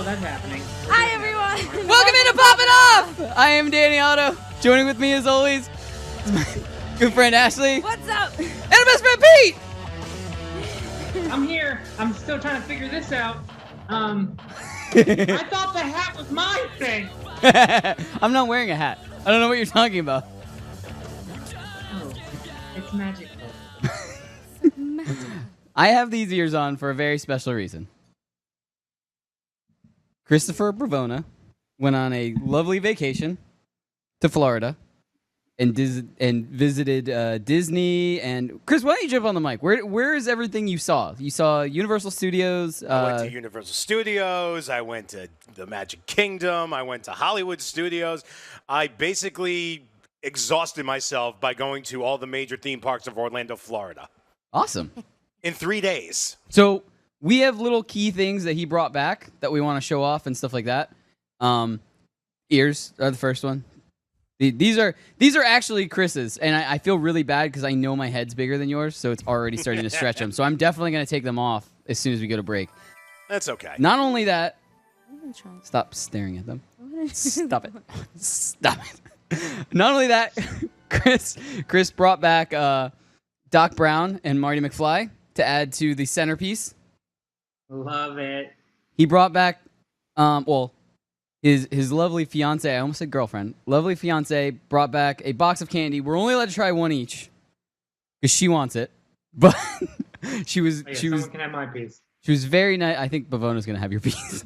that's happening. Hi, everyone. Welcome into Poppin' Off! I am Danny Otto. Joining with me, as always, is my good friend Ashley. What's up? And our best friend Pete! I'm here. I'm still trying to figure this out. I thought the hat was my thing. I'm not wearing a hat. I don't know what you're talking about. Oh, it's magical. I have these ears on for a very special reason. Christopher Bravona went on a lovely vacation to Florida and visited Disney. And Chris, why don't you jump on the mic? Where is everything you saw? You saw Universal Studios. I went to Universal Studios. I went to the Magic Kingdom. I went to Hollywood Studios. I basically exhausted myself by going to all the major theme parks of Orlando, Florida. Awesome. In 3 days. So we have little key things that he brought back that we want to show off and stuff like that. Ears are the first one. These are actually Chris's, and I feel really bad because I know my head's bigger than yours, so it's already starting to stretch them. So I'm definitely going to take them off as soon as we go to break. That's okay. Not only that, stop staring at them. Stop it. Stop it. Not only that, Chris brought back Doc Brown and Marty McFly to add to the centerpiece. Love it. He brought back, his lovely fiance. I almost said girlfriend. Lovely fiance brought back a box of candy. We're only allowed to try one each because she wants it. But Someone can have my piece. She was very nice. I think Bavona's gonna have your piece.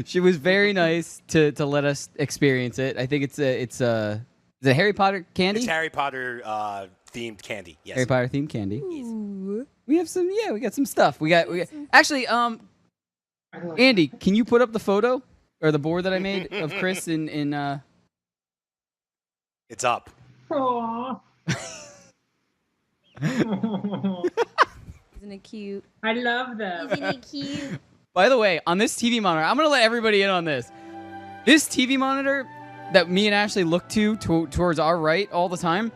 She was very nice to let us experience it. I think it's a Harry Potter candy. It's Harry Potter themed candy. Yes. Harry Potter themed candy. Ooh. We have some. Yeah, we got some stuff. We got actually. Andy, can you put up the photo or the board that I made of Chris in It's up. Aww. Isn't it cute? I love them. Isn't it cute? By the way, on this TV monitor, I'm gonna let everybody in on this. This TV monitor that me and Ashley look towards our right all the time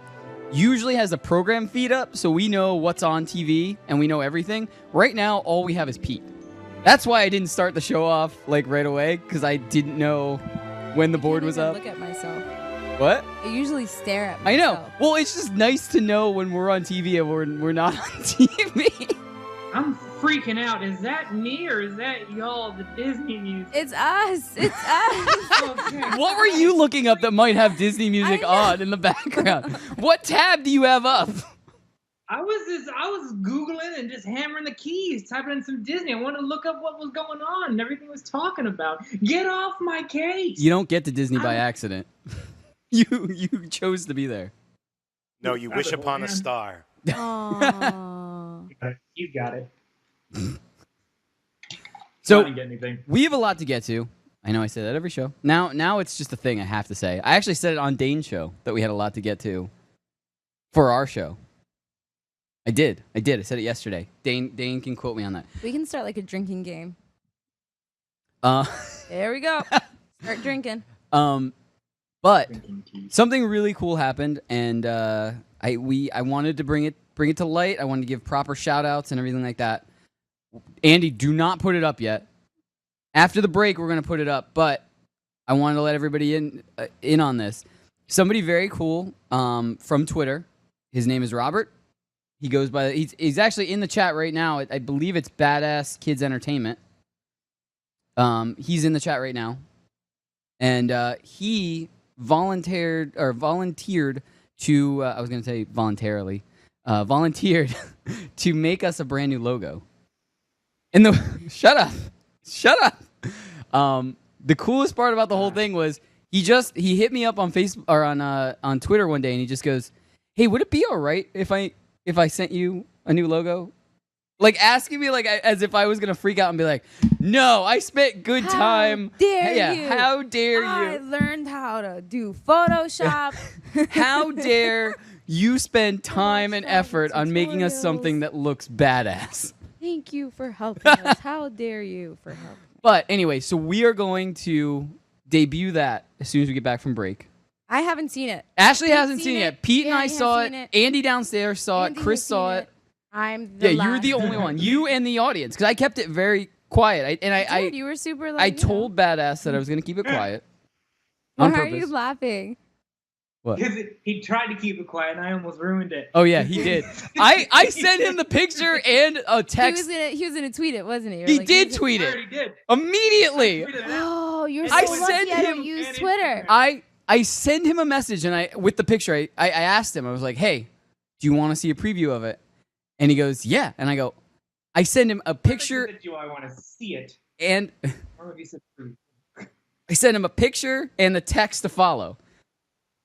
usually has a program feed up, so we know what's on TV and we know everything. Right now, all we have is Pete. That's why I didn't start the show off like right away, because I didn't know when the board was up. Look at myself. What? I usually stare at myself. I know. Well, it's just nice to know when we're on TV and we're not on TV. I'm freaking out. Is that me or is that y'all, the Disney music? It's us. It's us. Okay. What were you looking up that might have Disney music on in the background? What tab do you have up? I was Googling and just hammering the keys, typing in some Disney. I wanted to look up what was going on and everything was talking about. Get off my case. You don't get to Disney by accident. You chose to be there. No, you wish upon a star. Aww. You got it. So I didn't get anything. we have a lot to get to. I know I say that every show. Now it's just a thing I have to say. I actually said it on Dane's show that we had a lot to get to for our show. I did. I said it yesterday. Dane can quote me on that. We can start like a drinking game. There There we go. Start drinking. But something really cool happened, and I wanted to bring it to light. I wanted to give proper shout outs and everything like that. Andy, do not put it up yet. After the break, we're gonna put it up, but I wanted to let everybody in on this. Somebody very cool from Twitter. His name is Robert. He goes by. He's actually in the chat right now. I believe it's Badass Kids Entertainment. He's in the chat right now, and he volunteered to. I was going to say voluntarily. Volunteered to make us a brand new logo. And shut up. The coolest part about the whole thing was he hit me up on Facebook or on Twitter one day, and he just goes, "Hey, would it be all right if I sent you a new logo?" Like asking me like as if I was gonna freak out and be like, "No, I spent good time." How dare you? How dare you? I learned how to do Photoshop. How dare you spend time and effort on making us something that looks badass? Thank you for helping us. How dare you for helping? But anyway, so we are going to debut that as soon as we get back from break. I haven't seen it. Ashley hasn't seen it yet. Pete and I Danny saw has it. seen it. Andy downstairs saw Andy it. Chris has saw seen it. I'm the Yeah, you're the last only one. one. You and the audience, because I kept it very quiet. Dude, you were super like. I told Badass that I was gonna keep it quiet. Why On are purpose. you laughing? What? Because he tried to keep it quiet, and I almost ruined it. Oh yeah, he did. I sent him the picture and a text. He was gonna tweet it, wasn't he? Or He like, did was tweet I it already did. immediately. I tweeted it out. Oh, you're so I lucky sent I don't him- use and Twitter. I send him a message and with the picture I asked him, I was like, hey, do you want to see a preview of it? And he goes, yeah. And I send him a picture Do I want to see it? and Or maybe it's free. I sent him a picture and the text to follow.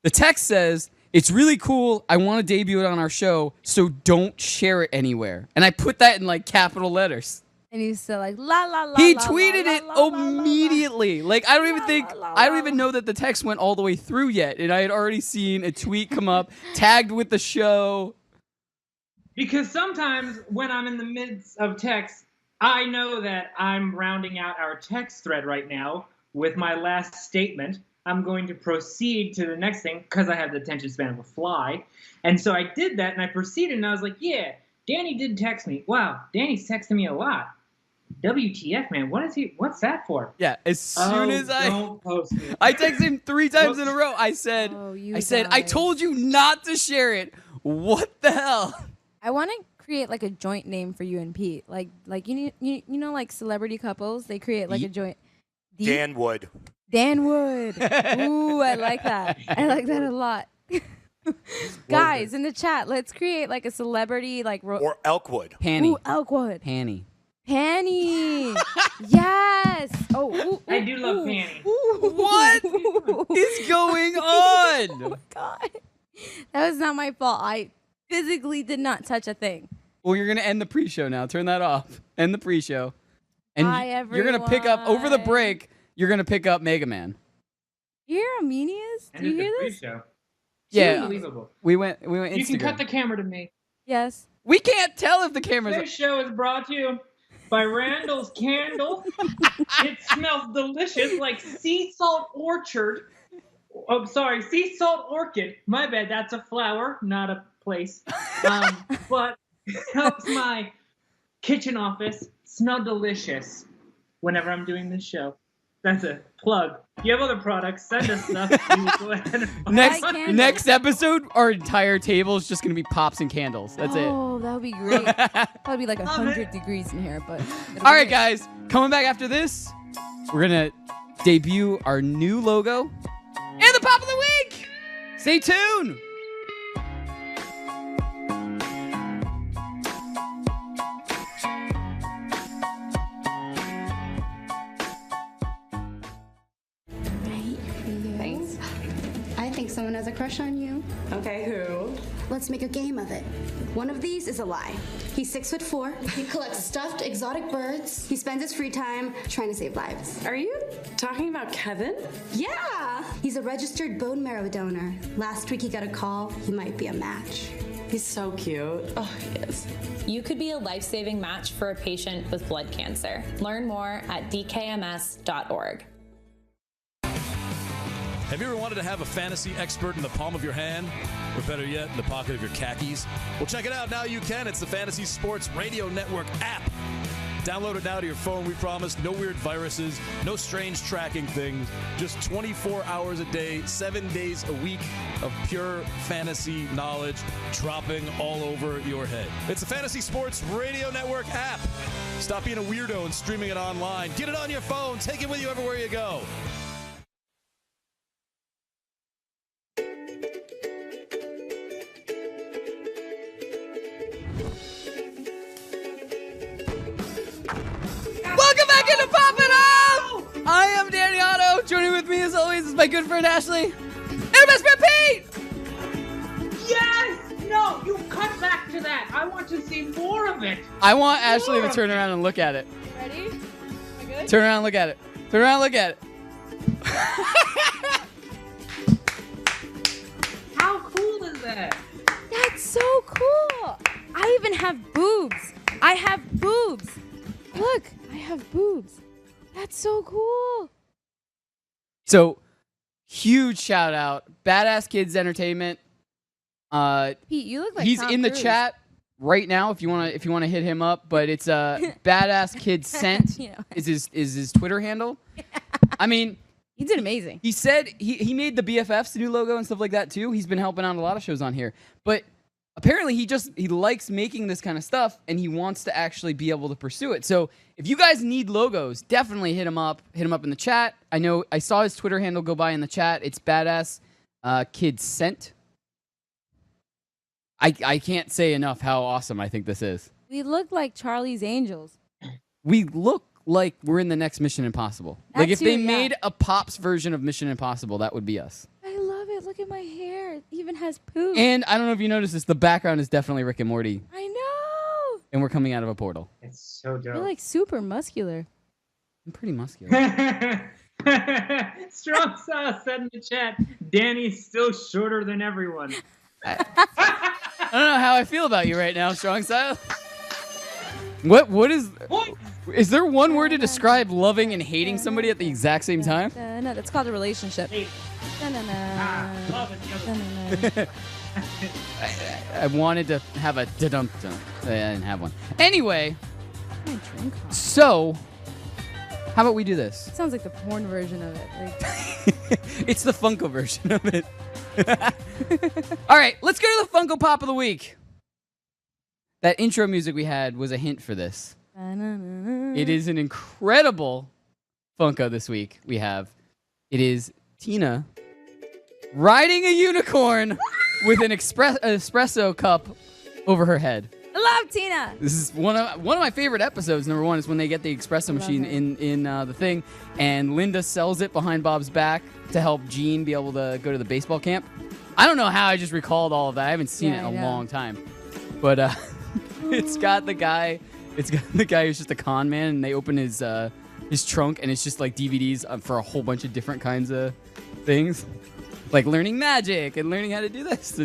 The text says, it's really cool. I want to debut it on our show, so don't share it anywhere. And I put that in like capital letters. And he's still like la la la. He la, tweeted la, it la, la, la, la. immediately. Like I don't even think la, I don't la. even know that the text went all the way through yet, and I had already seen a tweet come up tagged with the show. Because sometimes when I'm in the midst of text, I know that I'm rounding out our text thread right now with my last statement. I'm going to proceed to the next thing because I have the attention span of a fly. And so I did that, and I proceeded, and I was like, yeah, Danny did text me. Wow, Danny's texting me a lot. WTF, man, what's that for? Yeah, as soon as don't post it. I texted him 3 times in a row. I said, Oh, you I guys. told you not to share it. What the hell? I want to create like a joint name for you and Pete. Like you know like celebrity couples, they create like a joint. Dan Wood. Dan Wood. Ooh, I like that. I like that a lot. Guys, in the chat, let's create like a celebrity like Or Elkwood. Panny. Ooh, Elkwood. Panny. Panny. Yes. Oh, ooh, I do love ooh, Panny. ooh. What is going on? Oh my god. That was not my fault. I physically did not touch a thing. Well, you're going to end the pre-show now. Turn that off. End the pre-show. And Hi, you're going to pick up, over the everyone. break, you're going to pick up Mega Man. You hear Armenius? Do you hear this? Show. Yeah. Unbelievable. We went Instagram. You can cut the camera to me. Yes. We can't tell if the camera's... This show is brought to you by Randall's Candle. It smells delicious like sea salt orchard. Oh, sorry, sea salt orchid. My bad, that's a flower, not a place. But it helps my kitchen office smell delicious whenever I'm doing this show. That's a plug. If you have other products, send us stuff. We will go ahead and buy Next candles. next episode, our entire table is just going to be pops and candles. That's it. Oh, that would be great. Probably be like 100 degrees in here, but. All right, guys. Coming back after this, we're going to debut our new logo and the pop of the week. Stay tuned. Thanks. I think someone has a crush on you. Okay, who? Let's make a game of it. One of these is a lie. He's 6'4". He collects stuffed exotic birds. He spends his free time trying to save lives. Are you talking about Kevin? Yeah! He's a registered bone marrow donor. Last week he got a call. He might be a match. He's so cute. Oh, he is. You could be a life-saving match for a patient with blood cancer. Learn more at dkms.org. Have you ever wanted to have a fantasy expert in the palm of your hand? Or better yet, in the pocket of your khakis? Well, check it out. Now you can. It's the Fantasy Sports Radio Network app. Download it now to your phone. We promise no weird viruses, no strange tracking things, just 24 hours a day, 7 days a week of pure fantasy knowledge dropping all over your head. It's the Fantasy Sports Radio Network app. Stop being a weirdo and streaming it online. Get it on your phone. Take it with you everywhere you go. Welcome back into Poppin Off! I am Danny Otto. Joining with me, as always, is my good friend Ashley and our best friend Pete. Yes! No, you cut back to that. I want to see more of it. I want Ashley to turn around and look at it. Ready? Am I good? Turn around and look at it. Turn around and look at it. How cool is that? That's so cool. I even have boobs. I have boobs. Look, I have boobs. That's so cool. So, huge shout out, Badass Kids Entertainment. Pete, you look like He's Tom in the Cruise. chat. right now if you want to hit him up, but it's Badass Kid Scent You know. is his Twitter handle. I mean, He did amazing. he said he made the BFF's new logo and stuff like that too. He's been helping out a lot of shows on here. But apparently he likes making this kind of stuff and he wants to actually be able to pursue it. So if you guys need logos, definitely hit him up. Hit him up in the chat. I know I saw his Twitter handle go by in the chat. It's Badass Kid Scent. I can't say enough how awesome I think this is. We look like Charlie's Angels. We look like we're in the next Mission Impossible. Like if That they too, yeah. made a Pops version of Mission Impossible, that would be us. I love it. Look at my hair. It even has poop. And I don't know if you noticed this, the background is definitely Rick and Morty, I know. and we're coming out of a portal. It's so You're dope. like super muscular. I'm pretty muscular. Strong Sauce said in the chat, Danny's still shorter than everyone. I don't know how I feel about you right now, Strong Style. What is... What? Is there one word to describe loving and hating somebody at the exact same time? No, that's called a relationship. Hey, love is the other. I wanted to have a da-dum-dum. I didn't have one. Anyway, I can't drink coffee. so... How about we do this? It sounds like the porn version of it. Like, It's the Funko version of it. All right, let's go to the Funko Pop of the Week. That intro music we had was a hint for this. It is an incredible Funko this week we have. It is Tina riding a unicorn with an espresso cup over her head. I love Tina. This is one of my favorite episodes. Number one is when they get the espresso machine her. in the thing, and Linda sells it behind Bob's back to help Gene be able to go to the baseball camp. I don't know how I just recalled all of that. I haven't seen it in a long time, but it's got the guy. It's got the guy who's just a con man, and they open his trunk, and it's just like DVDs for a whole bunch of different kinds of things, like learning magic and learning how to do this.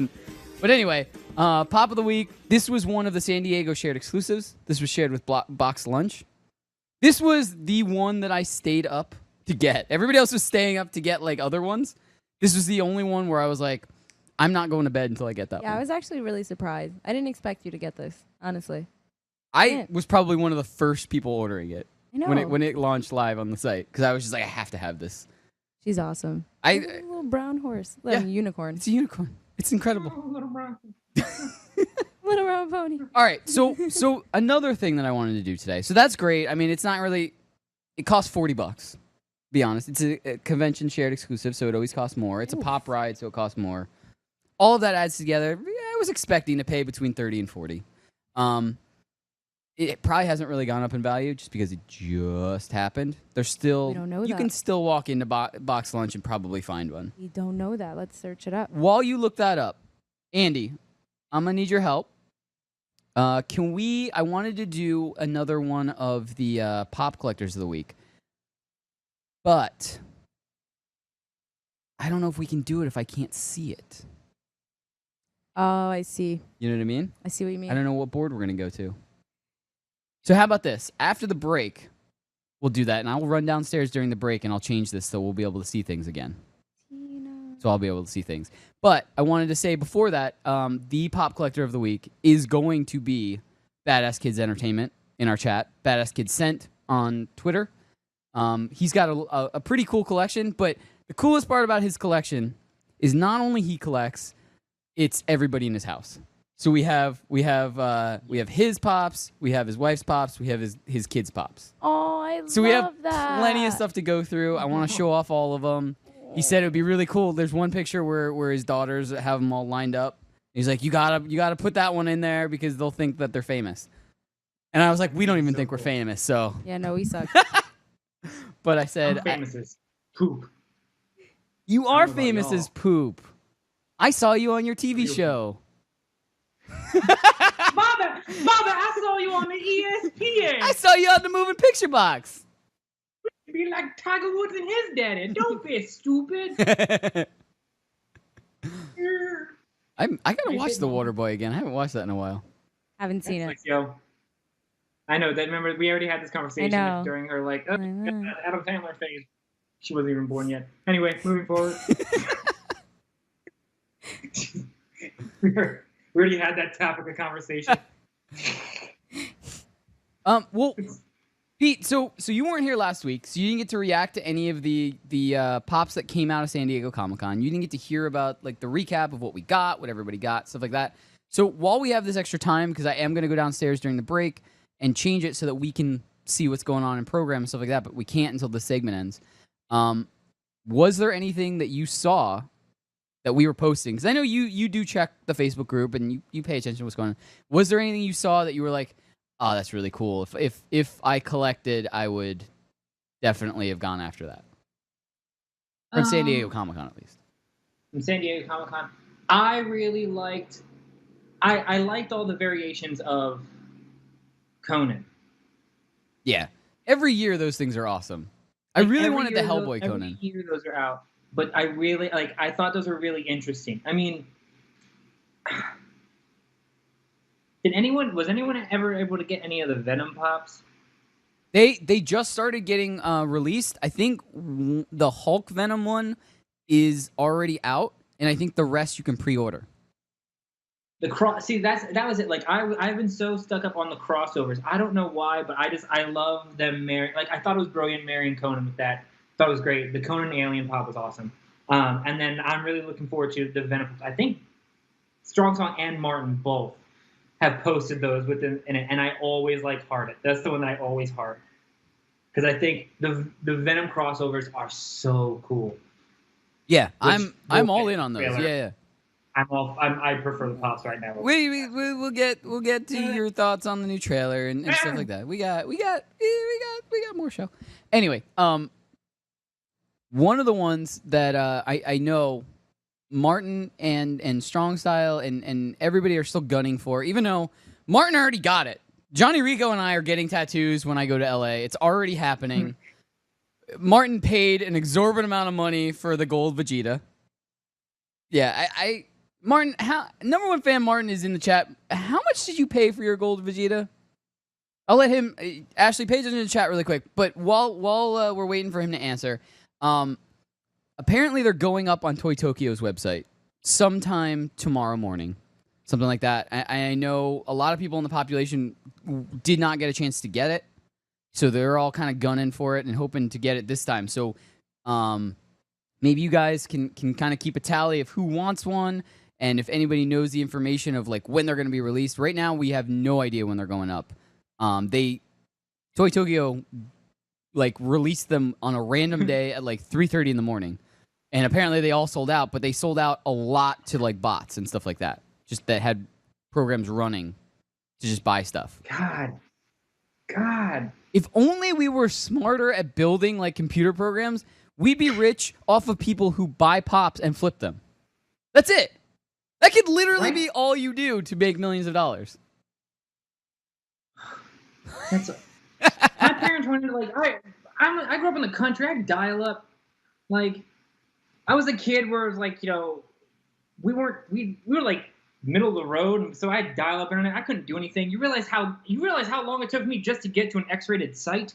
But anyway. Pop of the Week. This was one of the San Diego shared exclusives. This was shared with Box Lunch. This was the one that I stayed up to get. Everybody else was staying up to get like other ones. This was the only one where I was like, I'm not going to bed until I get that one. Yeah, I was actually really surprised. I didn't expect you to get this, honestly. I was probably one of the first people ordering it I know. when it launched live on the site because I was just like, I have to have this. She's awesome. I Look at the little brown horse. Yeah. Unicorn. It's a unicorn. It's incredible. Little brown. Little brown pony. All right, so another thing that I wanted to do today. So that's great. I mean, it's not really. It costs $40. Be honest, it's a convention shared exclusive, so it always costs more. It's a pop ride, so it costs more. All of that adds together. I was expecting to pay between $30 and $40. It probably hasn't really gone up in value just because it just happened. There's still We don't know you that. can still walk into Box Lunch and probably find one. We don't know that. Let's search it up. While you look that up, Andy, I'm gonna need your help. I wanted to do another one of the Pop Collectors of the Week, but I don't know if we can do it if I can't see it. Oh, I see. You know what I mean? I see what you mean. I don't know what board we're gonna go to. So how about this? After the break, we'll do that, and I will run downstairs during the break, and I'll change this so we'll be able to see things again. So I'll be able to see things. But I wanted to say before that, the Pop Collector of the Week is going to be Badass Kids Entertainment in our chat. Badass Kids Sent on Twitter. He's got a pretty cool collection, but the coolest part about his collection is not only he collects, it's everybody in his house. So we have his pops, we have his wife's pops, we have his kids' pops. Oh, I love that. So we have plenty of stuff to go through. I want to show off all of them. He said it would be really cool. There's one picture where his daughters have them all lined up. He's like, you gotta put that one in there because they'll think that they're famous. And I was like, we don't even think we're famous, so. Yeah, no, we suck. But I said, I'm famous as poop. you I are don't know about famous y'all. as poop. I saw you on your TV show. Baba, I saw you on the ESPN. I saw you on the moving picture box. Be like Tiger Woods and his daddy. Don't be stupid. I gotta watch The Waterboy again. I haven't watched that in a while. Haven't seen it. Yo. I know that. Remember, we already had this conversation know. during her like I know. Adam Sandler phase. She wasn't even born yet. Anyway, moving forward. We already had that topic of conversation. Well, Pete, so you weren't here last week, so you didn't get to react to any of the pops that came out of San Diego Comic-Con. You didn't get to hear about like the recap of what we got, what everybody got, stuff like that. So while we have this extra time, because I am going to go downstairs during the break and change it so that we can see what's going on in program and stuff like that, but we can't until the segment ends. Was there anything that you saw that we were posting? Because I know you do check the Facebook group and you pay attention to what's going on. Was there anything you saw that you were like, oh, that's really cool. If I collected, I would definitely have gone after that. From San Diego Comic-Con, at least. From San Diego Comic-Con, I really liked... I liked all the variations of Conan. Yeah. Every year, those things are awesome. I really wanted the Hellboy Conan. Every year those are out. But I really... I thought those were really interesting. I mean... Was anyone ever able to get any of the Venom pops? They just started getting released. I think the Hulk Venom one is already out, and I think the rest you can pre-order. See, that was it. Like I've been so stuck up on the crossovers. I don't know why, but I love them marrying. Like I thought it was brilliant marrying Conan with that. Thought it was great. The Conan Alien pop was awesome. And then I'm really looking forward to the Venom. I think Strong Song and Martin both have posted those within in it, and I always heart it. That's the one that I always heart because I think the Venom crossovers are so cool. Yeah, I'm all in on those. Trailer. Yeah. I prefer the pops right now. We'll get to your thoughts on the new trailer and stuff like that. We got more show. Anyway, one of the ones that I know Martin and Strong Style and everybody are still gunning for, even though Martin already got it. Johnny Rico and I are getting tattoos when I go to LA. It's already happening. Martin paid an exorbitant amount of money for the gold Vegeta. Yeah, Martin, number one fan Martin is in the chat. How much did you pay for your gold Vegeta? I'll let him. Ashley, pay attention to the chat really quick. But while we're waiting for him to answer, apparently they're going up on Toy Tokyo's website sometime tomorrow morning, something like that. I know a lot of people in the population did not get a chance to get it, so they're all kind of gunning for it and hoping to get it this time. So, maybe you guys can kind of keep a tally of who wants one. And if anybody knows the information of when they're going to be released, right now we have no idea when they're going up. Toy Tokyo released them on a random day at 3:30 in the morning, and apparently they all sold out. But they sold out a lot to bots and stuff like that, just that had programs running to just buy stuff. God. If only we were smarter at building computer programs, we'd be rich off of people who buy pops and flip them. That's it. That could literally be all you do to make millions of dollars. My parents wanted I grew up in the country. I had dial up. I was a kid where it was we were middle of the road, so I had dial up internet. I couldn't do anything. You realize how long it took me just to get to an X-rated site?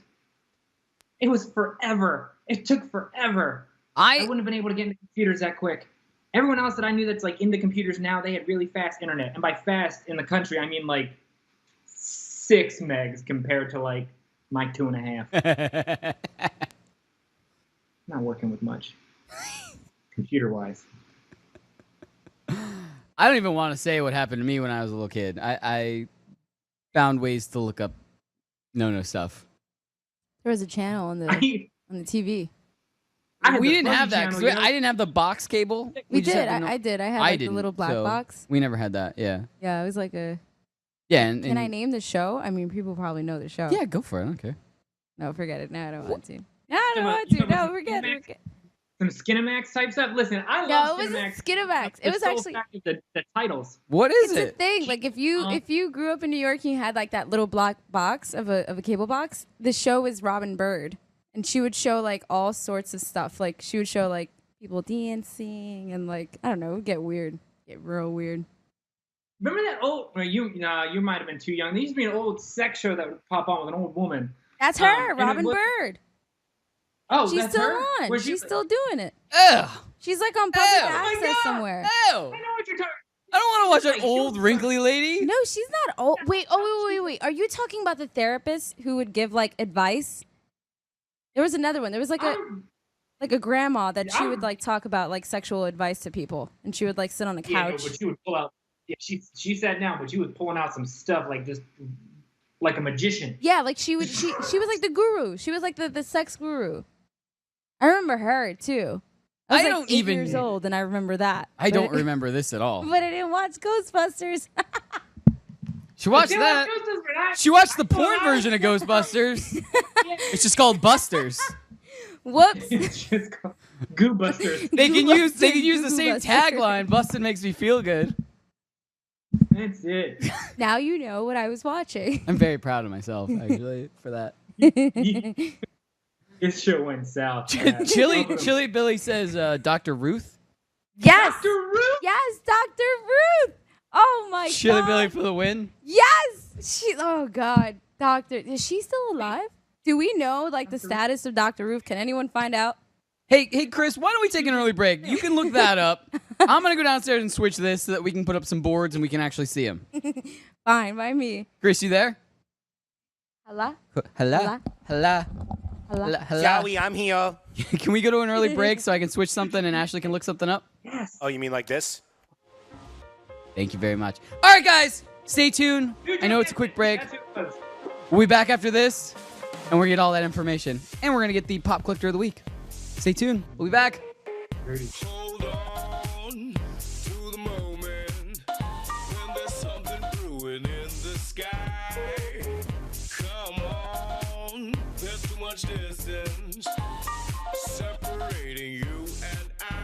It was forever. It took forever. I wouldn't have been able to get into computers that quick. Everyone else that I knew that's into computers now, they had really fast internet. And by fast in the country, I mean 6 megs compared to my 2.5. Not working with much. Computer-wise. I don't even want to say what happened to me when I was a little kid. I found ways to look up no stuff. There was a channel on the TV. We didn't have that because I didn't have the box cable. We did. I did. I had the little black box. We never had that. Yeah. Yeah, it was a. Yeah. And can I name the show? I mean, people probably know the show. Yeah, go for it. I don't care. No, forget it. No, I don't want to. No, I don't want to. No, forget it. Some Skinamax type stuff. Listen, I love Skinamax. No, it wasn't Skinamax. It was actually the titles. What is it? It's a thing. If you grew up in New York, and you had that little black box of a cable box. The show was Robin Bird. And she would show all sorts of stuff. She would show people dancing and I don't know, it would get weird. Get real weird. Remember that old you might have been too young. There used to be an old sex show that would pop on with an old woman. That's her, Robin Bird. Oh, she's that's still her? on. She's still doing it. Ugh. She's on public access somewhere. Ew. I know what you're talking. I don't want to watch an old wrinkly lady. No, she's not old. Wait, wait. Are you talking about the therapist who would give like advice? There was another one. There was like a grandma that she would like talk about like sexual advice to people, and she would like sit on a couch. Yeah, no, but she would pull out. Yeah, she sat down, but she was pulling out some stuff like just like a magician. Yeah, like she was like the guru. She was like the sex guru. I remember her too. I was like 8 years old, and I remember that. I don't remember this at all. But I didn't watch Ghostbusters. She watched that. She watched the porn version of Ghostbusters. It's just called Busters. Whoops. It's just called Goo Busters. They can use the same tagline. Busted makes me feel good. That's it. Now you know what I was watching. I'm very proud of myself, actually, for that. This show went south. Chili Billy says Dr. Ruth. Yes. Dr. Ruth? Yes, Dr. Ruth. Oh my god. Chili Billy for the win. Yes. Oh god. Doctor, is she still alive? Do we know like the status of Dr. Ruth? Can anyone find out? Hey, Chris, why don't we take an early break? You can look that up. I'm going to go downstairs and switch this so that we can put up some boards and we can actually see them. Fine, by me. Chris, you there? Hello? Hello? Hello? Yowie, I'm here. Can we go to an early break so I can switch something and Ashley can look something up? Yes. Oh, you mean like this? Thank you very much. All right, guys, stay tuned. I know it's a quick break. We'll be back after this, and we're going to get all that information. And we're going to get the Pop Collector of the Week. Stay tuned. We'll be back. Hold on to the moment when there's something brewing in the sky. Come on, there's too much distance separating you and I.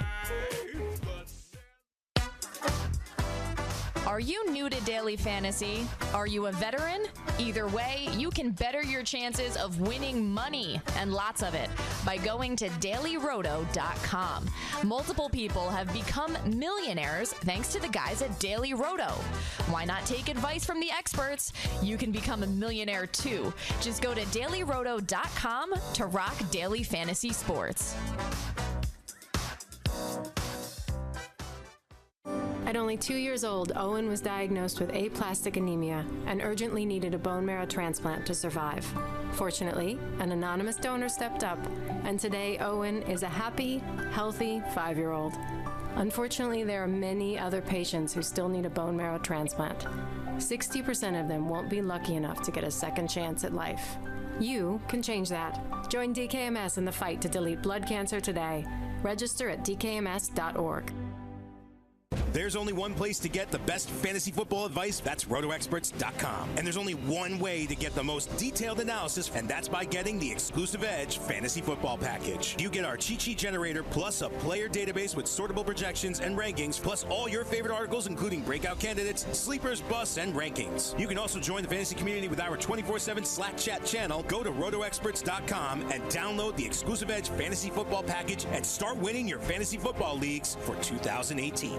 Are you new to Daily Fantasy? Are you a veteran? Either way, you can better your chances of winning money, and lots of it, by going to dailyroto.com. Multiple people have become millionaires thanks to the guys at Daily Roto. Why not take advice from the experts? You can become a millionaire too. Just go to dailyroto.com to rock daily fantasy sports. At only 2 years old, Owen was diagnosed with aplastic anemia and urgently needed a bone marrow transplant to survive. Fortunately, an anonymous donor stepped up, and today Owen is a happy, healthy 5-year-old. Unfortunately, there are many other patients who still need a bone marrow transplant. 60% of them won't be lucky enough to get a second chance at life. You can change that. Join DKMS in the fight to delete blood cancer today. Register at dkms.org. There's only one place to get the best fantasy football advice. That's rotoexperts.com. And there's only one way to get the most detailed analysis, and that's by getting the Exclusive Edge Fantasy Football Package. You get our cheat sheet generator, plus a player database with sortable projections and rankings, plus all your favorite articles, including breakout candidates, sleepers, busts, and rankings. You can also join the fantasy community with our 24/7 Slack chat channel. Go to rotoexperts.com and download the Exclusive Edge Fantasy Football Package and start winning your fantasy football leagues for 2018.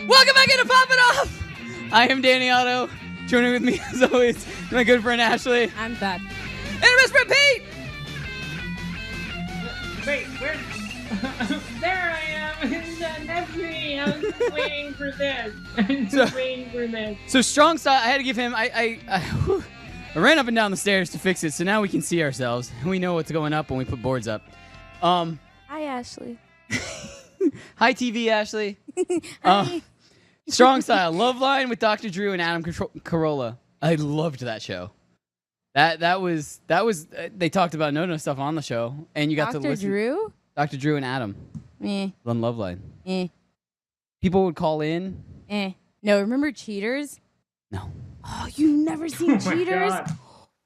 Welcome back into Poppin Off. I am Danny Otto. Joining with me, as always, my good friend Ashley. I'm back. And best friend Pete. Wait, where? There I am. That's me. I was just waiting for this. So strong style. I had to give him. I ran up and down the stairs to fix it, so now we can see ourselves. We know what's going up when we put boards up. Hi, Ashley. Hi, TV Ashley. Hi. Strong style. Love Line with Dr. Drew and Adam Carolla. I loved that show. That was. They talked about no stuff on the show, and you got to listen. Drew? Dr. Drew and Adam. On Love Line. People would call in. No, remember Cheaters? No. Oh, you've never seen Cheaters?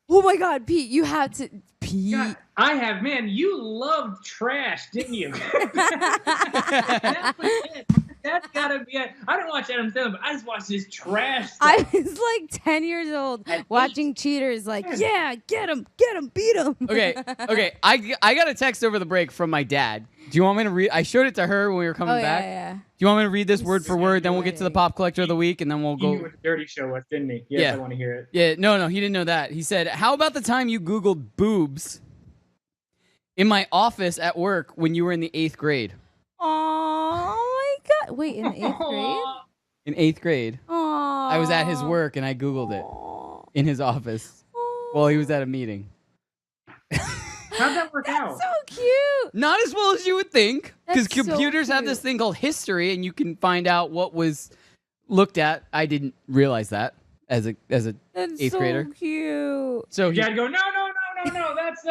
Oh my God, Pete, you have to. Pete. God, I have, man. You loved trash, didn't you? That's gotta be it. I don't watch Adam Sandler, but I just watch this trash stuff. I was like 10 years old watching Cheaters, like, yeah, get him, beat him. Okay. I got a text over the break from my dad. Do you want me to read? I showed it to her when we were coming back. Yeah. Do you want me to read this word for word? Then we'll get to the pop collector of the week, and then we'll He go. knew what the dirty show was, didn't he? Yes, Yeah. I want to hear it. Yeah, no, he didn't know that. He said, "How about the time you Googled boobs in my office at work when you were in the 8th grade?" Oh my God! Wait, in the 8th grade? In 8th grade, Aww. I was at his work and I Googled it in his office while he was at a meeting. How'd that work out? So cute. Not as well as you would think, because That's so computers have this cute. thing called history, and you can find out what was looked at. I didn't realize that as a That's 8th so grader. cute. So Dad go, no, that's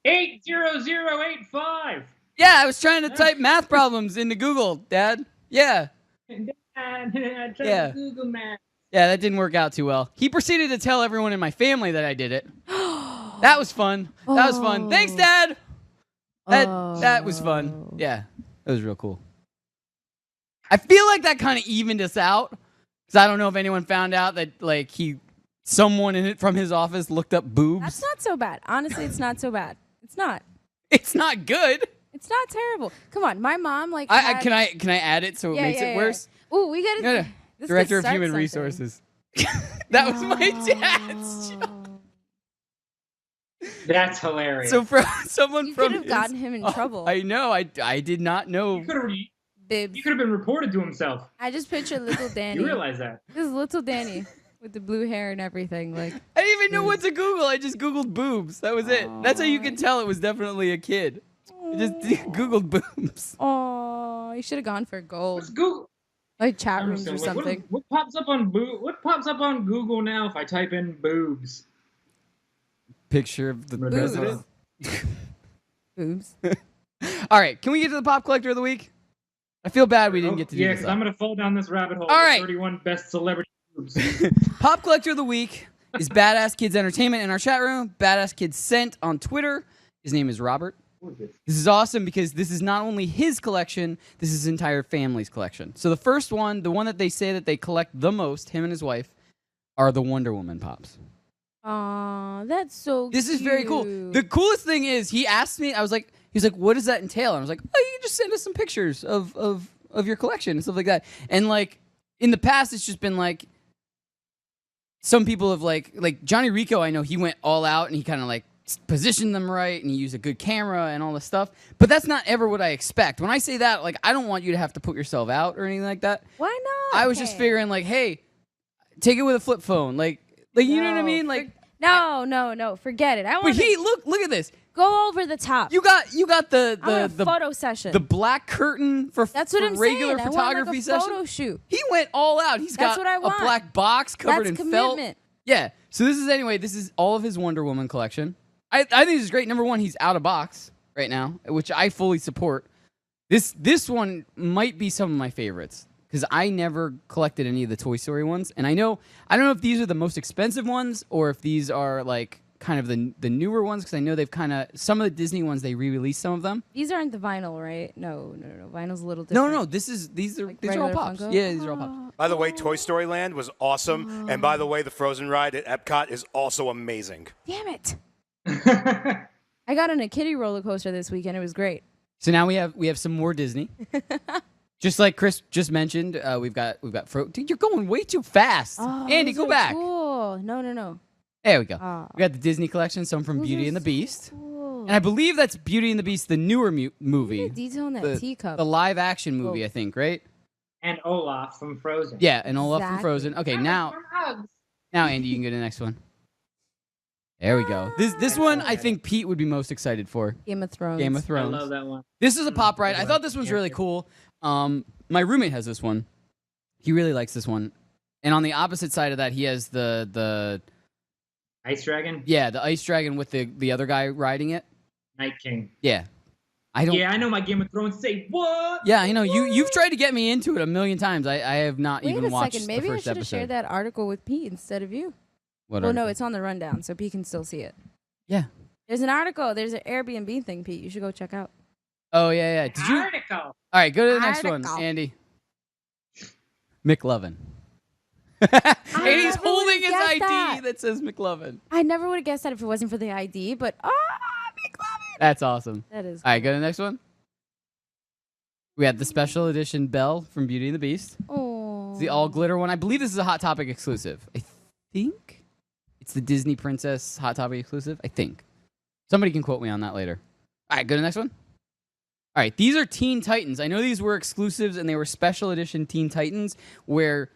80085. yeah, I was trying to type math problems into Google, Dad. Yeah. I tried Yeah. to Google Maps. Yeah, that didn't work out too well. He proceeded to tell everyone in my family that I did it. That was fun. That was fun. Thanks, Dad. That was fun. Yeah, that was real cool. I feel like that kind of evened us out, because I don't know if anyone found out that like someone in it from his office looked up boobs. That's not so bad. Honestly, it's not so bad. It's not. It's not good. It's not terrible. Come on, my mom like. Can I add it so it makes it worse? Ooh, we gotta. No. This Director could of start Human something. Resources. That was my dad's joke. That's hilarious. So from someone You from could have gotten him in trouble. I know. I did not know. He could Bibs. have been reported to himself. I just picture little Danny. You realize that? This is little Danny with the blue hair and everything. Like I didn't even know what to Google. I just Googled boobs. That was it. That's how you can tell it was definitely a kid. I just Googled boobs. oh, you should have gone for gold. Let's Google. Like chat rooms or What- something. What pops up on What pops up on Google now if I type in boobs? Picture of the Boobs. president. Boobs. All right, can we get to the pop collector of the week? I feel bad we didn't get to do Yeah, this. because I'm gonna fall down this rabbit hole. All with right. 31 best celebrity boobs. Pop collector of the week is Badass Kids Entertainment in our chat room. Badass Kids Sent on Twitter. His name is Robert. This is awesome because this is not only his collection, this is his entire family's collection. So the first one, the one that they say that they collect the most, him and his wife, are the Wonder Woman pops. Aw, that's so This is very cool. The coolest thing is he asked me, he's like, what does that entail? And I was like, oh, you can just send us some pictures of your collection and stuff like that. And like in the past, it's just been like some people have like Johnny Rico, I know he went all out and he kind of like positioned them right and he used a good camera and all this stuff. But that's not ever what I expect. When I say that, like I don't want you to have to put yourself out or anything like that. Why not? I was just figuring like, hey, take it with a flip phone. Like you know what I mean? Like no, forget it. I but want he look at this. go over the top. You got I want a the photo session. the black curtain for That's what for I'm regular saying. photography I want like a session. photo shoot. He went all out. He's That's got what I want. a black box covered That's in felt. commitment. Yeah. So this is all of his Wonder Woman collection. I think this is great. Number one, he's out of box right now, which I fully support. This one might be some of my favorites because I never collected any of the Toy Story ones, and I don't know if these are the most expensive ones or if these are like kind of the newer ones because I know they've kind of some of the Disney ones they re-released some of them. These aren't the vinyl, right? No. Vinyl's a little different. No, these are all regular pops. Funko? Yeah, these are all pops. By the way, Toy Story Land was awesome. And by the way, the Frozen ride at Epcot is also amazing. Damn it. I got on a kiddie roller coaster this weekend. It was great. So now we have some more Disney. Just like Chris just mentioned, we've got Dude, you're going way too fast. Oh, Andy, those go are back. Cool. No. There we go. Oh. We got the Disney collection, some from Those Beauty are and the so Beast. cool. And I believe that's Beauty and the Beast, the newer movie. Look at the detail in that the, teacup. the live action movie, I think, right? And Olaf from Frozen. Yeah, and Olaf from Exactly. Frozen. Okay, now Andy, you can go to the next one. There we go. This one I think Pete would be most excited for. Game of Thrones. Game of I Thrones. love that one. This is a pop ride. I thought this one's really cool. My roommate has this one. He really likes this one. And on the opposite side of that, he has the Ice Dragon? the ice dragon with the other guy riding it. Night King. Yeah. I don't. Yeah, I know my Game of Thrones say what? Yeah, I know. You've tried to get me into it a million times. I have not Wait even a watched second. Maybe the I first should have episode. shared that article with Pete instead of you. What Well, no, article? it's on the rundown, so Pete can still see it. Yeah. There's an article. There's an Airbnb thing, Pete. You should go check out. Oh yeah. Did you? Article. All right, go to the next one, Article. Andy. McLovin. And he's never holding would've his guessed ID that. that says McLovin. I never would have guessed that if it wasn't for the ID, but McLovin. That's awesome. That is. All right, go to the next one. We have the special edition Belle from Beauty and the Beast. Oh. It's the all glitter one. I believe this is a Hot Topic exclusive. I think it's the Disney Princess Hot Topic exclusive. I think. Somebody can quote me on that later. All right, go to the next one. All right, these are Teen Titans. I know these were exclusives and they were special edition Teen Titans where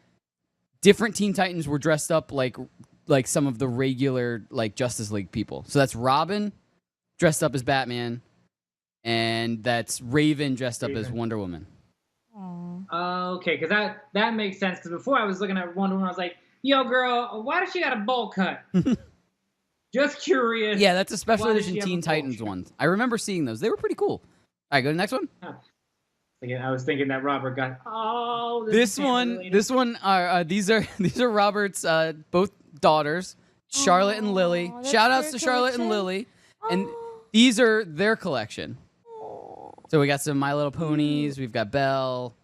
different Teen Titans were dressed up like some of the regular like Justice League people. So that's Robin dressed up as Batman, and that's Raven dressed up as Wonder Woman. Okay, because that makes sense. Because before I was looking at Wonder Woman, I was like, "Yo, girl, why does she got a bowl cut?" Just curious. Yeah, that's a special Why does edition she have Teen a bowl Titans cut? one. I remember seeing those. They were pretty cool. All right, go to the next one. Again, I was thinking that Robert got. Oh, This one are these are Robert's both daughters, Charlotte and Lily. that's Shout outs their to Charlotte and collection? Lily, and these are their collection. So we got some My Little Ponies. We've got Belle.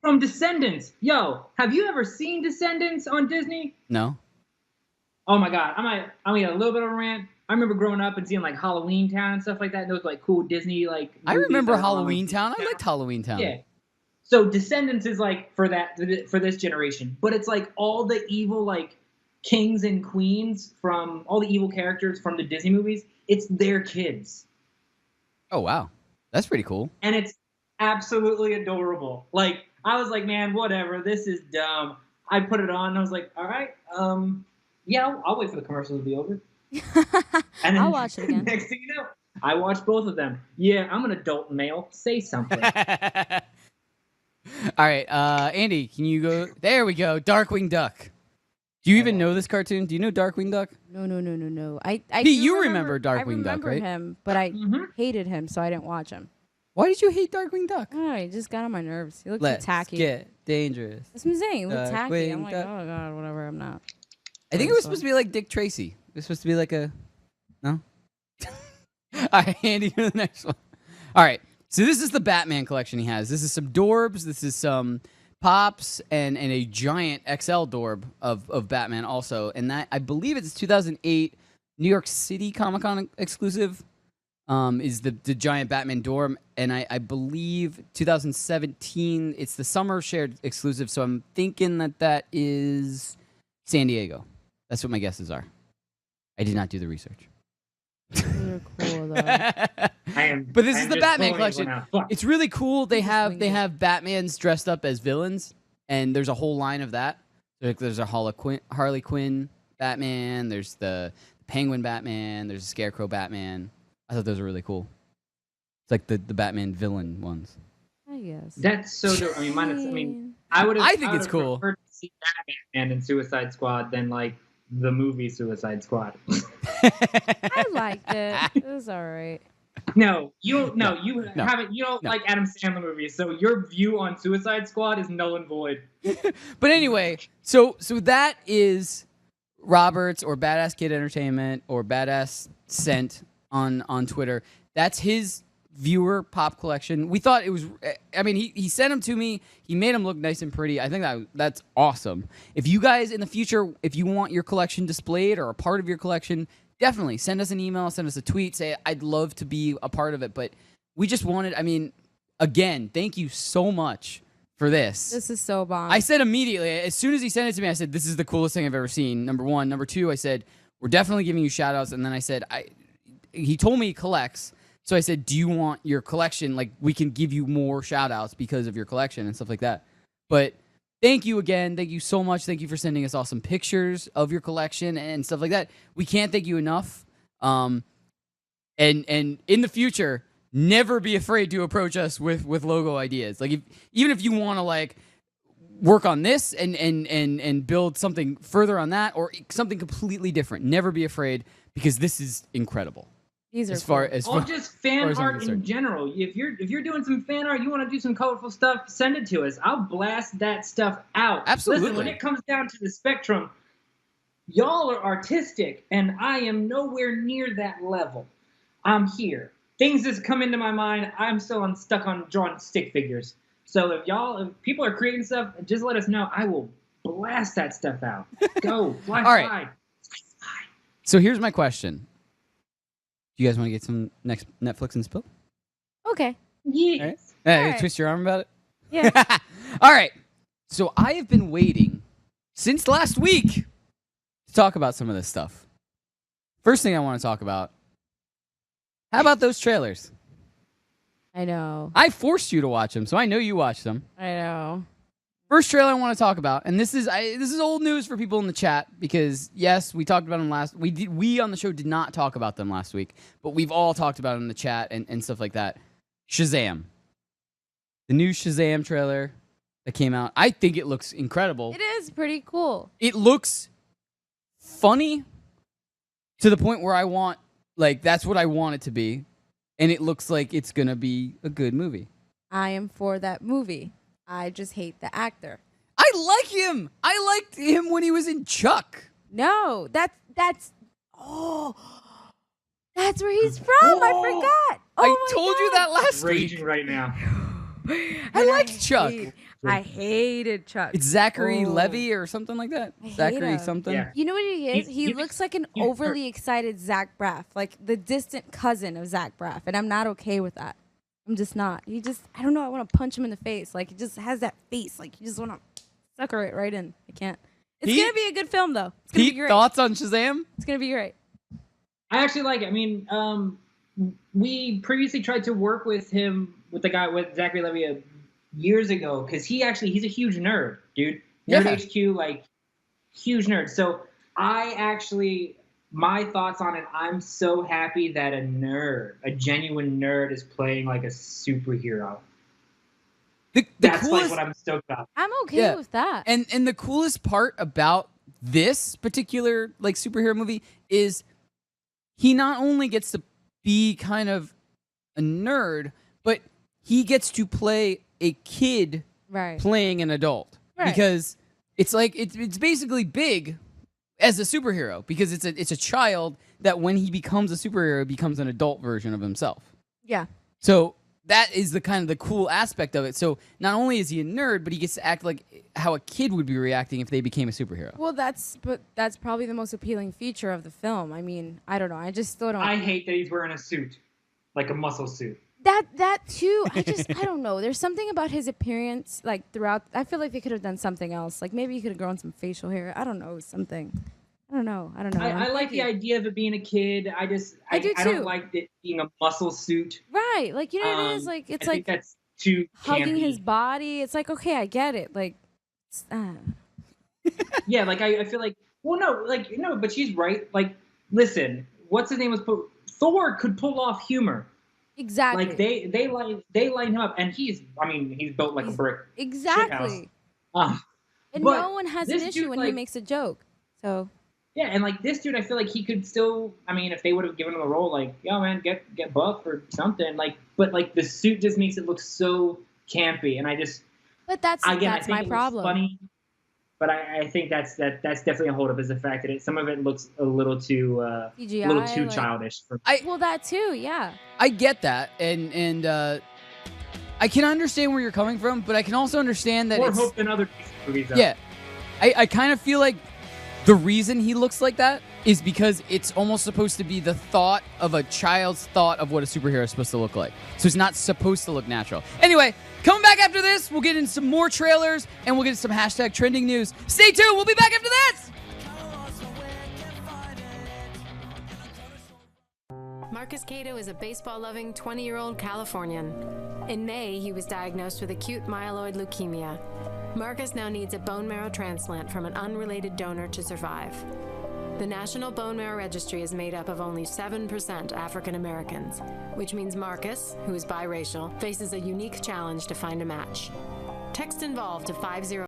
From Descendants. Yo, have you ever seen Descendants on Disney? No. Oh my God, I'm gonna get a little bit of a rant. I remember growing up and seeing like Halloween Town and stuff like that. And those like cool Disney like. I movies remember that were on, Halloween like, Town. I liked Halloween Town. Yeah. So Descendants is like for this generation, but it's like all the evil like kings and queens from all the evil characters from the Disney movies. It's their kids, Oh wow, that's pretty cool. and it's absolutely adorable. Like I was like, man, whatever. This is dumb. I put it on. And I was like, all right, yeah, I'll wait for the commercials to be over. And then I'll watch it again. Next thing you know, I watched both of them. Yeah, I'm an adult male. Say something. All right, Andy, can you go? There we go. Darkwing Duck. Do you even know this cartoon? Do you know Darkwing Duck? No. I Pete, do you remember Darkwing I remember Duck, right? him, but I hated him, so I didn't watch him. Why did you hate Darkwing Duck? Oh, he just got on my nerves. He looked Let's tacky. get dangerous. That's what I'm saying. He looked tacky. I'm Darkwing like, Duck. oh god, whatever. I'm not. I think it was supposed to be like Dick Tracy. It was supposed to be like a no. All right, Andy, to the next one. All right, so this is the Batman collection he has. This is some Dorbs. This is some Pops and a giant XL Dorb of Batman also, and that I believe it's 2008 New York City Comic Con exclusive. Is the giant Batman Dorm, and I believe 2017 it's the summer shared exclusive. So I'm thinking that is San Diego. That's what my guesses are. I did not do the research. They're cool though. But this is the Batman collection. It's really cool. They have Batmans dressed up as villains, and there's a whole line of that. There's a Harley Quinn Batman. There's the Penguin Batman. There's a Scarecrow Batman. I thought those were really cool. It's like the Batman villain ones. I guess. That's so dope. I mean, I think it's cool. Preferred to see Batman and Suicide Squad than like the movie Suicide Squad. I liked it. It was all right. No, you haven't. You don't like Adam Sandler movies, so your view on Suicide Squad is null and void. But anyway, so that is Roberts or Badass Kid Entertainment or Badass Scent on Twitter. That's his viewer pop collection. We thought it was. I mean, he sent them to me. He made them look nice and pretty. I think that's awesome. If you guys in the future, if you want your collection displayed or a part of your collection, definitely send us an email, send us a tweet, say I'd love to be a part of it. But we just wanted. I mean, again, thank you so much for this. This is so bomb. I said immediately as soon as he sent it to me, I said this is the coolest thing I've ever seen. Number one, number two, I said we're definitely giving you shout outs, and then I said he told me he collects. So I said, do you want your collection? Like, we can give you more shout-outs because of your collection and stuff like that. But thank you again. Thank you so much. Thank you for sending us awesome pictures of your collection and stuff like that. We can't thank you enough. And in the future, never be afraid to approach us with logo ideas. Like, even if you want to, like, work on this and build something further on that or something completely different, never be afraid because this is incredible. These are or just fan art in general. If you're doing some fan art, you want to do some colorful stuff, send it to us. I'll blast that stuff out. Absolutely. Listen, when it comes down to the spectrum, y'all are artistic, and I am nowhere near that level. I'm here things just come into my mind. I'm still stuck on drawing stick figures. So if people are creating stuff, just let us know. I will blast that stuff out. Go, fly, All right. fly. So here's my question. Do you guys want to get some next Netflix and spill? Okay. Yes. All right. Hey, All right. twist your arm about it? Yeah. All right. So I have been waiting since last week to talk about some of this stuff. First thing I want to talk about, how about those trailers? I know. I forced you to watch them, so I know you watched them. I know. First trailer I want to talk about, and this is old news for people in the chat because yes, we talked about them last. We on the show did not talk about them last week, but we've all talked about them in the chat and stuff like that. Shazam, the new Shazam trailer that came out. I think it looks incredible. It is pretty cool. It looks funny to the point where that's what I want it to be, and it looks like it's gonna be a good movie. I am for that movie. I just hate the actor. I like him. I liked him when he was in Chuck. No, that's where he's from. I forgot. I told you that last Raging week. right now. I liked Chuck. I hated Chuck. It's Zachary Levy or something like that. I hate Zachary him. something. Yeah. You know what he is? He He- looks like an he- overly excited Zach Braff, like the distant cousin of Zach Braff, and I'm not okay with that. I'm just not. I don't know. I want to punch him in the face. Like, he just has that face. Like, you just want to sucker it right in. I can't. It's going to be a good film, though. It's going to Pete, be great. thoughts on Shazam? It's going to be great. I actually like it. I mean, we previously tried to work with Zachary Levy years ago because he's a huge nerd, dude. Nerd Yeah. HQ, like, huge nerd. So my thoughts on it, I'm so happy that a genuine nerd is playing like a superhero. That's like what I'm stoked about. I'm okay with that. And the coolest part about this particular like superhero movie is he not only gets to be kind of a nerd, but he gets to play a kid playing an adult. Right. Because it's like it's basically big as a superhero because it's a child that when he becomes a superhero becomes an adult version of himself. Yeah. So that is the kind of the cool aspect of it. So not only is he a nerd, but he gets to act like how a kid would be reacting if they became a superhero. Well, that's probably the most appealing feature of the film. I mean, I don't know. I just still don't. I hate that he's wearing a suit, like a muscle suit. That too. I don't know. There's something about his appearance, like throughout. I feel like they could have done something else. Like maybe he could have grown some facial hair. I don't know, something. I don't know. I like the idea of it being a kid. I do too. I don't like it being a muscle suit. Right. Like, you know what it is? Like, it's I like think that's too hugging campy. his body. It's like, okay, I get it. Like, Yeah, like I feel like, but she's right. Like, listen, what's his name Thor could pull off humor. Exactly. Like they line him up, and he's built like a brick. Exactly. And And no one has an issue when he makes a joke. So. Yeah, and like this dude, I feel like he could still. I mean, if they would have given him a role, like, yo, man, get buff or something. Like, but like the suit just makes it look so campy, and I just. But that's my problem. Funny, but I think that's definitely a holdup is the fact that some of it looks a little too CGI, a little too childish. Well, that too, yeah. I get that, and I can understand where you're coming from, but I can also understand that More it's hope than other movies. Though. Yeah, I kind of feel like the reason he looks like that is because it's almost supposed to be the thought of a child's thought of what a superhero is supposed to look like. So it's not supposed to look natural. Anyway, coming back after this, we'll get into some more trailers and we'll get into some hashtag trending news. Stay tuned. We'll be back after this. Marcus Cato is a baseball-loving 20-year-old Californian. In May, he was diagnosed with acute myeloid leukemia. Marcus now needs a bone marrow transplant from an unrelated donor to survive. The National Bone Marrow Registry is made up of only 7% African Americans, which means Marcus, who is biracial, faces a unique challenge to find a match. Text involved to 50